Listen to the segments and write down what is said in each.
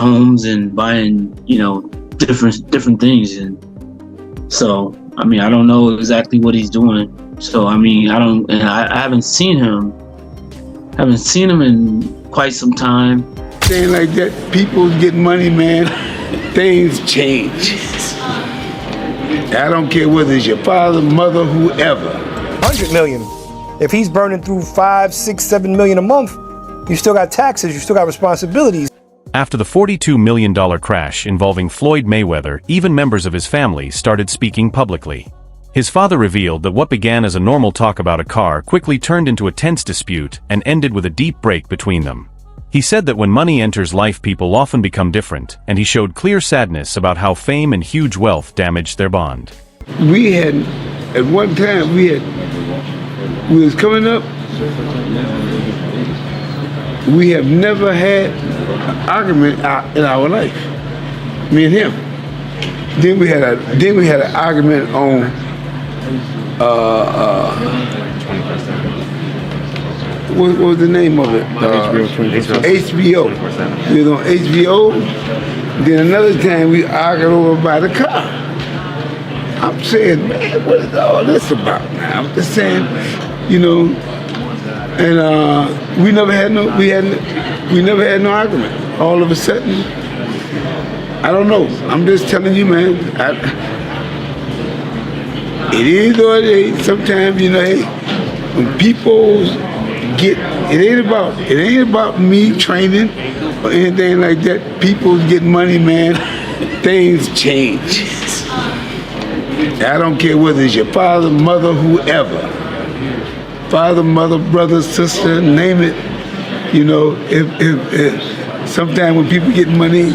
homes and buying, different things. And so, I mean, I don't know exactly what he's doing. So, I mean, I haven't seen him in quite some time. Saying like that, people get money, man, things change. I don't care whether it's your father, mother, whoever. 100 million. If he's burning through 5, 6, 7 million a month, you still got taxes, you still got responsibilities. After the $42 million crash involving Floyd Mayweather, even members of his family started speaking publicly. His father revealed that what began as a normal talk about a car quickly turned into a tense dispute and ended with a deep break between them. He said that when money enters life, people often become different, and he showed clear sadness about how fame and huge wealth damaged their bond. We had, at one time, we was coming up, we have never had an argument in our life, me and him. Then we had an argument on what was the name of it? HBO. We was on HBO. Then another time we argued over by the car. I'm saying, man, what is all this about now? I'm just saying, and we never had no argument. All of a sudden, I don't know. I'm just telling you, man. It is what it is. Sometimes, when people get, it ain't about me training or anything like that. People get money, man. Things change. I don't care whether it's your father, mother, whoever. Father, mother, brother, sister, name it. If sometimes when people get money.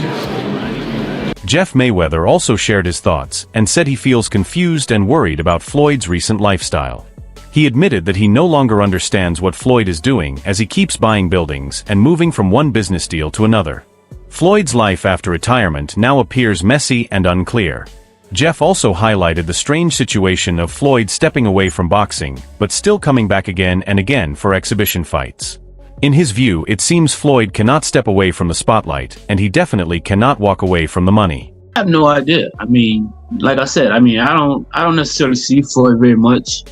Jeff Mayweather also shared his thoughts and said he feels confused and worried about Floyd's recent lifestyle. He admitted that he no longer understands what Floyd is doing as he keeps buying buildings and moving from one business deal to another. Floyd's life after retirement now appears messy and unclear. Jeff also highlighted the strange situation of Floyd stepping away from boxing, but still coming back again and again for exhibition fights. In his view, it seems Floyd cannot step away from the spotlight, and he definitely cannot walk away from the money. I have no idea. I mean, like I said, I don't necessarily see Floyd very much,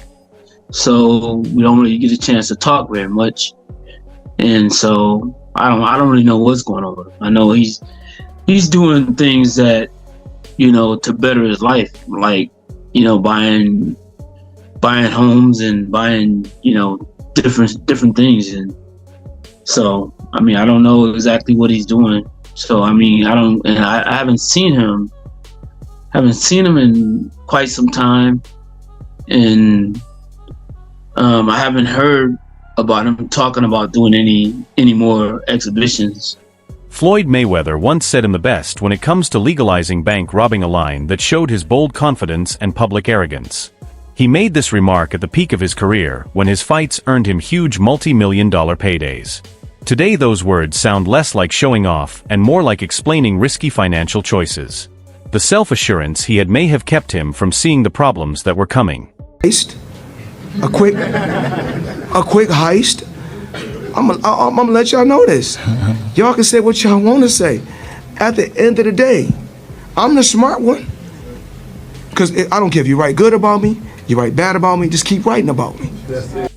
so we don't really get a chance to talk very much, and so I don't really know what's going on with him. I know he's doing things that, to better his life, like, buying homes and buying, different things. And so, I mean, I don't know exactly what he's doing. So, I mean, I haven't seen him in quite some time. And I haven't heard about him talking about doing any more exhibitions. Floyd Mayweather once said him the best when it comes to legalizing bank robbing, a line that showed his bold confidence and public arrogance. He made this remark at the peak of his career when his fights earned him huge multi-million-dollar paydays. Today those words sound less like showing off and more like explaining risky financial choices. The self-assurance he had may have kept him from seeing the problems that were coming. A quick heist. I'm gonna let y'all know this. Y'all can say what y'all want to say. At the end of the day, I'm the smart one. Because I don't care if you write good about me, you write bad about me, just keep writing about me.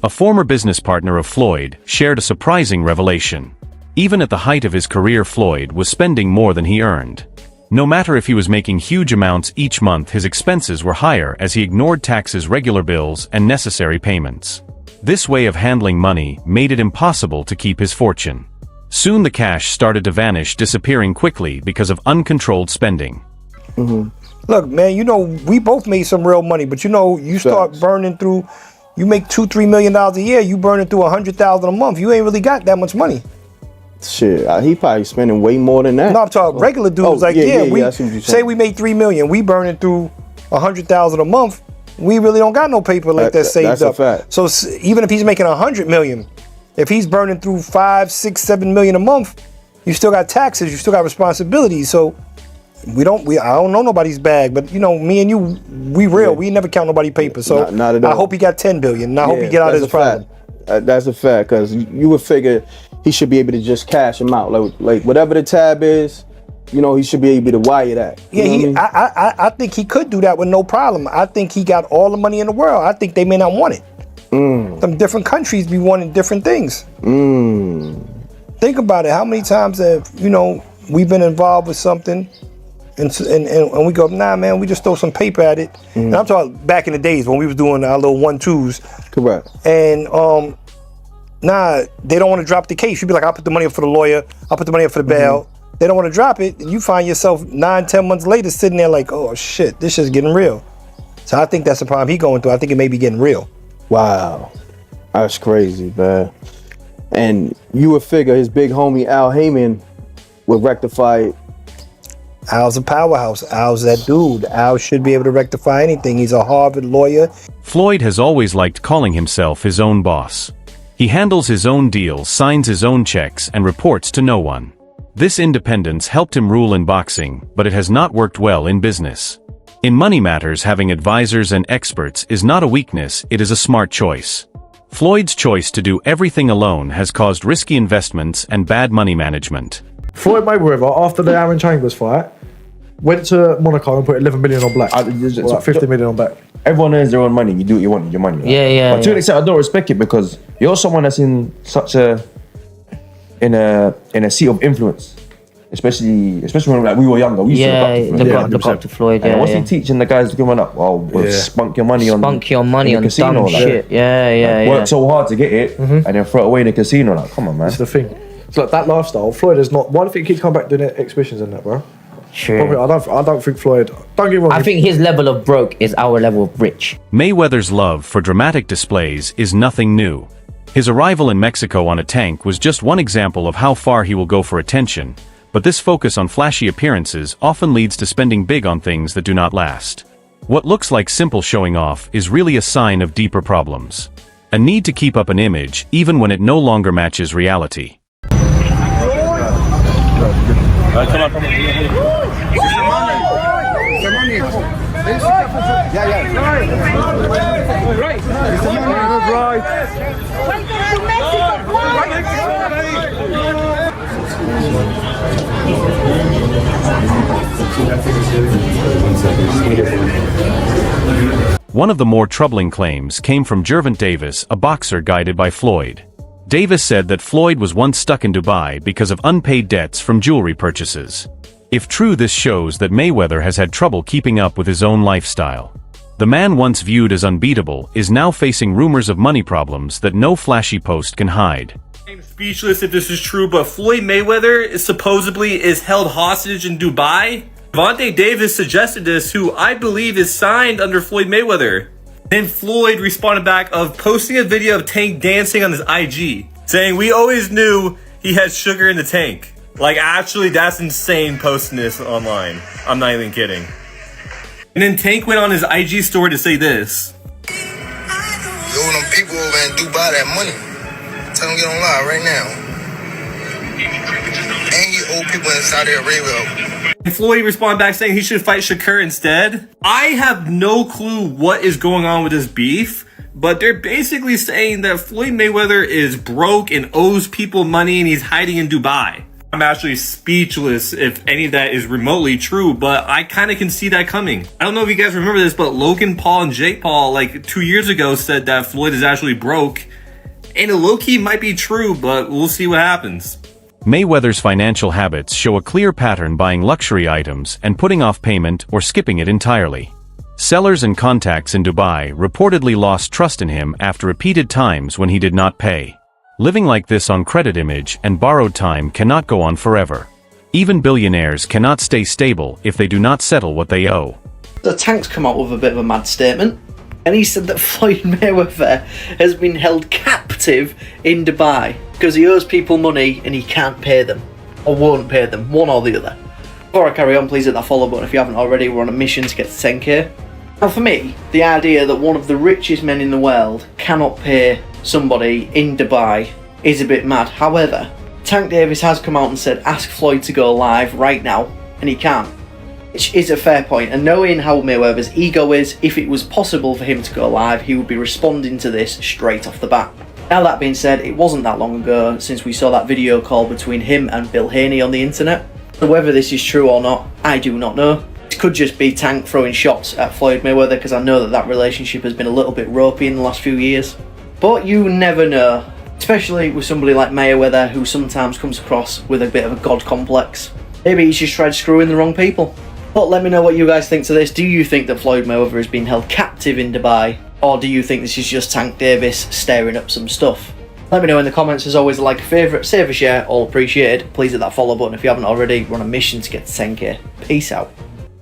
A former business partner of Floyd shared a surprising revelation. Even at the height of his career, Floyd was spending more than he earned. No matter if he was making huge amounts each month, his expenses were higher as he ignored taxes, regular bills, and necessary payments. This way of handling money made it impossible to keep his fortune. Soon the cash started to vanish, disappearing quickly because of uncontrolled spending. Look, man, we both made some real money, but you start burning through, you make $2-3 million a year, you burning through $100,000 a month. You ain't really got that much money. Shit, he probably spending way more than that. No, I'm talking regular dudes. We say we made $3 million, we burning through $100,000 a month. We really don't got no paper like that saved up. That's a fact. So even if he's making $100 million, if he's burning through 5, 6, 7 million a month, you still got taxes, you still got responsibilities. So I don't know nobody's bag, but me and you, we real. We never count nobody paper. So not at all. I hope he got 10 billion. And I hope he get out of his problem. That's a fact, because you would figure he should be able to just cash him out. Like whatever the tab is, you know, he should be able to wire that. You Yeah, know what I mean? I think he could do that with no problem. I think he got all the money in the world. I think they may not want it. Some different countries be wanting different things. Think about it. How many times have, you know, we've been involved with something and we go, nah, man, we just throw some paper at it. And I'm talking back in the days when we was doing our little 1-2s. Correct. And nah, they don't want to drop the case. You'd be like, I'll put the money up for the lawyer. I'll put the money up for the bail. They don't want to drop it. And you find yourself 9-10 months later sitting there like, oh shit, this shit's getting real. So I think that's the problem he going through. I think it may be getting real. Wow. That's crazy, man. And you would figure his big homie Al Heyman would rectify it. Al's a powerhouse. Al's that dude. Al should be able to rectify anything. He's a Harvard lawyer. Floyd has always liked calling himself his own boss. He handles his own deals, signs his own checks, and reports to no one. This independence helped him rule in boxing, but it has not worked well in business. In money matters, having advisors and experts is not a weakness, it is a smart choice. Floyd's choice to do everything alone has caused risky investments and bad money management. Floyd Mayweather, after the Aaron Chambers fight, went to Monaco and put 11 million on black. Or 50 million on black. Everyone earns their own money. You do what you want with your money. Right? Yeah. But to an extent, I don't respect it because you're someone that's in such a seat of influence. Especially when like we were younger, we used to look up to Floyd. And what's he teaching the guys coming up? Well, spunk your money on the casino, dumb shit. Work so hard to get it, and then throw it away in the casino. Like, come on, man. That's the thing. It's like that lifestyle. Floyd is not. One thing he keeps coming back doing exhibitions and that, bro. Sure. Probably, I don't think Floyd. Don't get me wrong. I think his level of broke is our level of rich. Mayweather's love for dramatic displays is nothing new. His arrival in Mexico on a tank was just one example of how far he will go for attention. But this focus on flashy appearances often leads to spending big on things that do not last. What looks like simple showing off is really a sign of deeper problems. A need to keep up an image even when it no longer matches reality. One of the more troubling claims came from Gervonta Davis, a boxer guided by Floyd. Davis said that Floyd was once stuck in Dubai because of unpaid debts from jewelry purchases. If true, this shows that Mayweather has had trouble keeping up with his own lifestyle. The man once viewed as unbeatable is now facing rumors of money problems that no flashy post can hide. I'm speechless if this is true, but Floyd Mayweather is supposedly held hostage in Dubai. Gervonta Davis suggested this, who I believe is signed under Floyd Mayweather. Then Floyd responded back of posting a video of Tank dancing on his IG, saying, "We always knew he had sugar in the tank." Like, actually, that's insane posting this online. I'm not even kidding. And then Tank went on his IG story to say this. Yo, them people over in Dubai that money. Tell them get on live right now. And you old people in Saudi Arabia. And Floyd responded back saying he should fight Shakur instead. I have no clue what is going on with this beef, but they're basically saying that Floyd Mayweather is broke and owes people money and he's hiding in Dubai. I'm actually speechless if any of that is remotely true, but I kind of can see that coming. I don't know if you guys remember this, but Logan Paul and Jake Paul, like 2 years ago, said that Floyd is actually broke. And it low-key might be true, but we'll see what happens. Mayweather's financial habits show a clear pattern: buying luxury items and putting off payment or skipping it entirely. Sellers and contacts in Dubai reportedly lost trust in him after repeated times when he did not pay. Living like this on credit image and borrowed time cannot go on forever. Even billionaires cannot stay stable if they do not settle what they owe. The Tank's come out with a bit of a mad statement, and he said that Floyd Mayweather has been held captive in Dubai because he owes people money and he can't pay them, or won't pay them, one or the other. Before I carry on, please hit that follow button if you haven't already. We're on a mission to get to 10k. Now for me, the idea that one of the richest men in the world cannot pay somebody in Dubai is a bit mad. However, Tank Davis has come out and said ask Floyd to go live right now, and he can't, which is a fair point. And knowing how Mayweather's ego is, if it was possible for him to go live, he would be responding to this straight off the bat. Now that being said, it wasn't that long ago since we saw that video call between him and Bill Haney on the internet. Whether this is true or not, I do not know. It could just be Tank throwing shots at Floyd Mayweather, because I know that relationship has been a little bit ropey in the last few years. But you never know, especially with somebody like Mayweather, who sometimes comes across with a bit of a god complex. Maybe he's just tried screwing the wrong people. But let me know what you guys think to this. Do you think that Floyd Mayweather is being held captive in Dubai? Or do you think this is just Tank Davis stirring up some stuff? Let me know in the comments. As always, a like, a favourite, save a share, all appreciated. Please hit that follow button if you haven't already. We're on a mission to get to 10k. Peace out.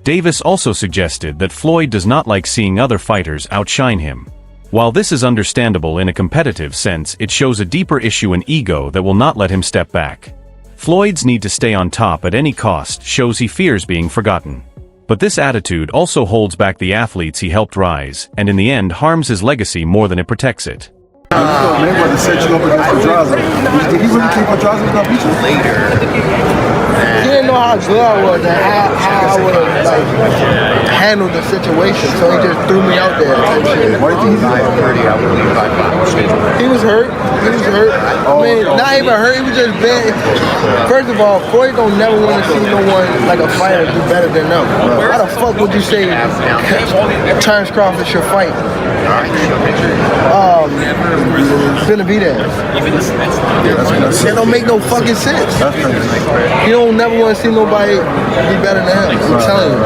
Davis also suggested that Floyd does not like seeing other fighters outshine him. While this is understandable in a competitive sense, it shows a deeper issue and ego that will not let him step back. Floyd's need to stay on top at any cost shows he fears being forgotten. But this attitude also holds back the athletes he helped rise, and in the end harms his legacy more than it protects it. Mayweather set you up against Pedraza. Did he really think Pedraza was gonna beat you? Later. He didn't know how good I was and how I would have handled the situation, so he just threw me out there. Why do you think he was hurt? He was hurt. I mean, not even hurt. He was just bad. First of all, Floyd don't never want to see no one like a fighter do better than them. How the fuck would you say Terrence Crawford should fight? Benavidez. That don't make no fucking sense. You don't never want to see nobody be better than him. I'm telling you.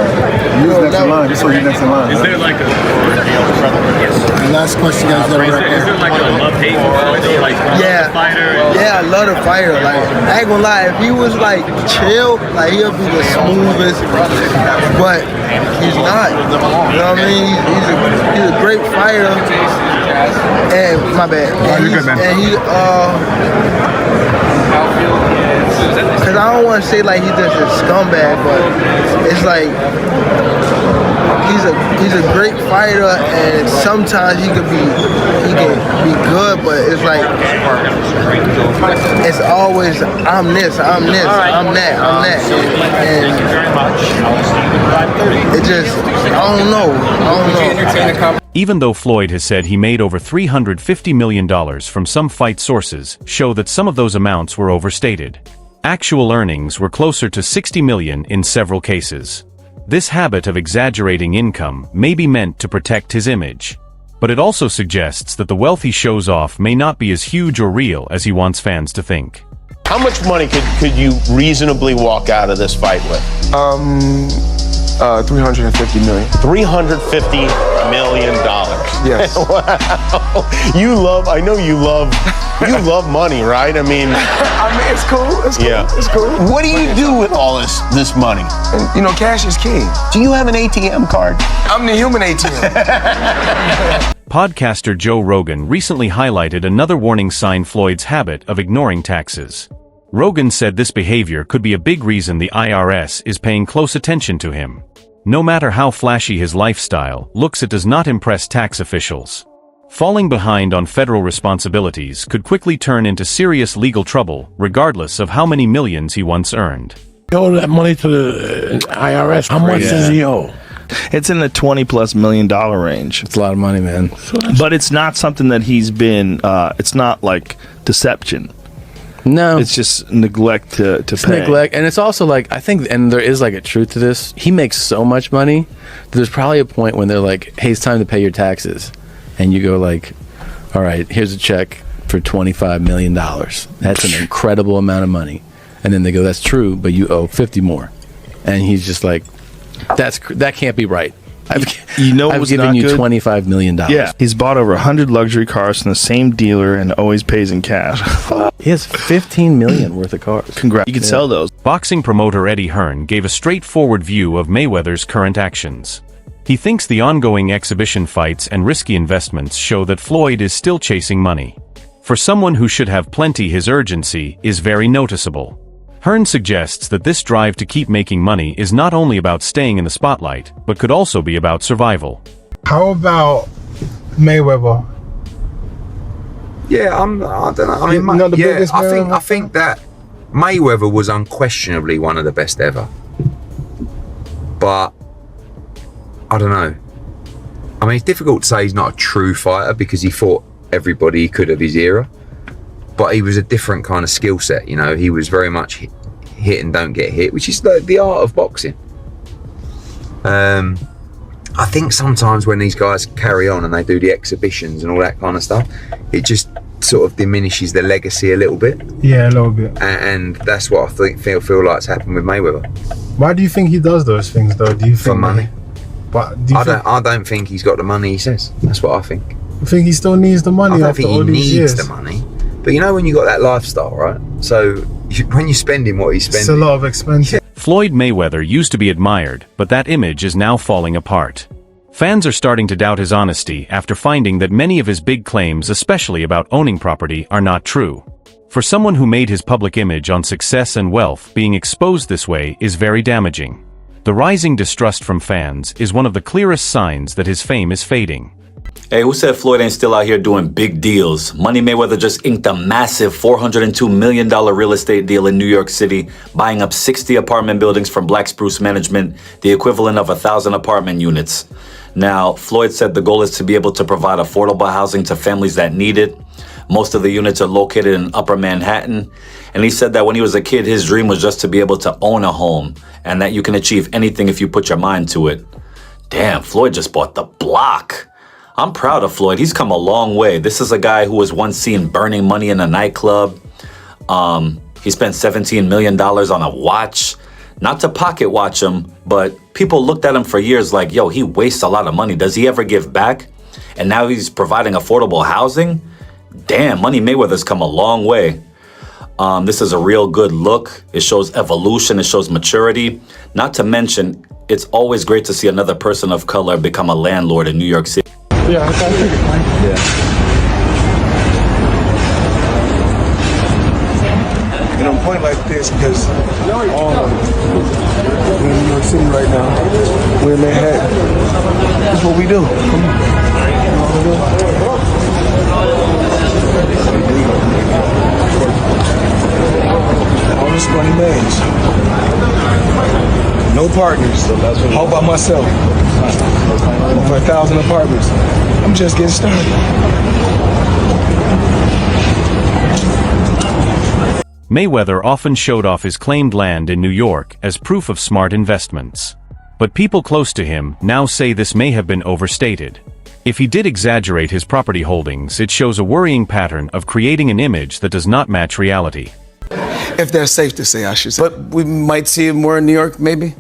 Next in line. This was your next in line. Is there like a last question, guys? Is there like a love-hate for like fighter? Yeah, I love the fighter. Like, I ain't gonna lie, if he was like chill, like he'll be the smoothest. But he's not. You know what I mean? He's a great fighter. And my bad. Cause I don't want to say like he's just a scumbag, but it's like he's a great fighter, and sometimes he can be good, but it's like it's always I'm this, I'm that, and it just I don't know. Even though Floyd has said he made over $350 million from some fight sources, show that some of those amounts were overstated. Actual earnings were closer to $60 million in several cases. This habit of exaggerating income may be meant to protect his image. But it also suggests that the wealth he shows off may not be as huge or real as he wants fans to think. How much money could you reasonably walk out of this fight with? 350 million. $350 million. Yes. Wow. I know you love money, right? I mean, it's cool. It's cool. Yeah. It's cool. What do you do with all this money? And, you know, cash is king. Do you have an ATM card? I'm the human ATM. Podcaster Joe Rogan recently highlighted another warning sign: Floyd's habit of ignoring taxes. Rogan said this behavior could be a big reason the IRS is paying close attention to him. No matter how flashy his lifestyle looks, it does not impress tax officials. Falling behind on federal responsibilities could quickly turn into serious legal trouble, regardless of how many millions he once earned. He owed that money to the IRS. How much does he owe? It's in the $20+ million range. It's a lot of money, man. But it's not something that he's been, it's not like deception. No. It's just neglect to pay. Neglect. And it's also like, I think, and there is like a truth to this, he makes so much money, there's probably a point when they're like, hey, it's time to pay your taxes. And you go like, all right, here's a check for $25 million. That's an incredible amount of money. And then they go, that's true, but you owe 50 more. And he's just like, that can't be right. I've given you $25 million. Yeah, he's bought over 100 luxury cars from the same dealer and always pays in cash. He has $15 million worth of cars. Congrats. You can sell those. Boxing promoter Eddie Hearn gave a straightforward view of Mayweather's current actions. He thinks the ongoing exhibition fights and risky investments show that Floyd is still chasing money. For someone who should have plenty, his urgency is very noticeable. Hearn suggests that this drive to keep making money is not only about staying in the spotlight, but could also be about survival. How about Mayweather? Yeah, I don't know. I mean, I think that Mayweather was unquestionably one of the best ever. But I don't know. I mean, it's difficult to say he's not a true fighter because he fought everybody he could of his era. But he was a different kind of skill set, you know. He was very much hit and don't get hit, which is the art of boxing. I think sometimes when these guys carry on and they do the exhibitions and all that kind of stuff, it just sort of diminishes the legacy a little bit. Yeah, a little bit. And that's what I feel like's happened with Mayweather. Why do you think he does those things, though? Do you think for money? But I don't think he's got the money he says. That's what I think. I think he still needs the money. I don't after think all he these needs years. the money. But you know when you got that lifestyle, right? So when you're spending what he's spending, It's a lot of expense. Floyd Mayweather used to be admired, but that image is now falling apart. Fans are starting to doubt his honesty after finding that many of his big claims, especially about owning property, are not true. For someone who made his public image on success and wealth, being exposed this way is very damaging. The rising distrust from fans is one of the clearest signs that his fame is fading. Hey, who said Floyd ain't still out here doing big deals? Money Mayweather just inked a massive $402 million real estate deal in New York City, buying up 60 apartment buildings from Black Spruce Management, the equivalent of 1,000 apartment units. Now, Floyd said the goal is to be able to provide affordable housing to families that need it. Most of the units are located in Upper Manhattan. And he said that when he was a kid, his dream was just to be able to own a home, and that you can achieve anything if you put your mind to it. Damn, Floyd just bought the block. I'm proud of Floyd. He's come a long way. This is a guy who was once seen burning money in a nightclub. He spent $17 million on a watch. Not to pocket watch him, but people looked at him for years like, yo, he wastes a lot of money. Does he ever give back? And now he's providing affordable housing? Damn, Money Mayweather's come a long way. This is a real good look. It shows evolution. It shows maturity. Not to mention, it's always great to see another person of color become a landlord in New York City. Yeah, I think. Yeah. And I'm pointing like this because we're in New York City right now. We're in Manhattan. That's what we do. Come on. All this money man's. No partners. All by myself. Over 1,000 apartments. I'm just getting started. Mayweather often showed off his claimed land in New York as proof of smart investments. But people close to him now say this may have been overstated. If he did exaggerate his property holdings, it shows a worrying pattern of creating an image that does not match reality. If that's safe to say, I should say. But we might see him more in New York, maybe?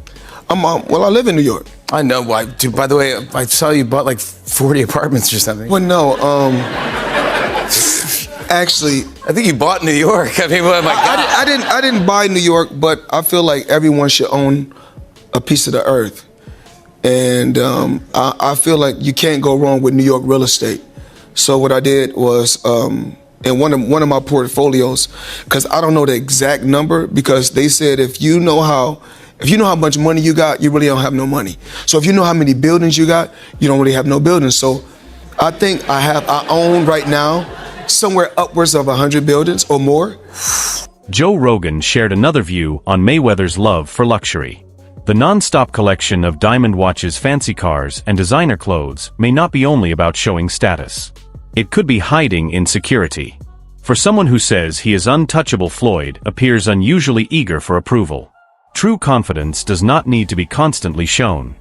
Well, I live in New York. I know. Dude, by the way, I saw you bought like 40 apartments or something. Well, no, actually, I think you bought New York. I mean, oh my God. I didn't buy New York, but I feel like everyone should own a piece of the earth. And I feel like you can't go wrong with New York real estate. So what I did was, in one of my portfolios, because I don't know the exact number, because they said if you know how much money you got, you really don't have no money. So if you know how many buildings you got, you don't really have no buildings. So I think I own right now somewhere upwards of 100 buildings or more. Joe Rogan shared another view on Mayweather's love for luxury. The non-stop collection of diamond watches, fancy cars, and designer clothes may not be only about showing status. It could be hiding insecurity. For someone who says he is untouchable, Floyd appears unusually eager for approval. True confidence does not need to be constantly shown.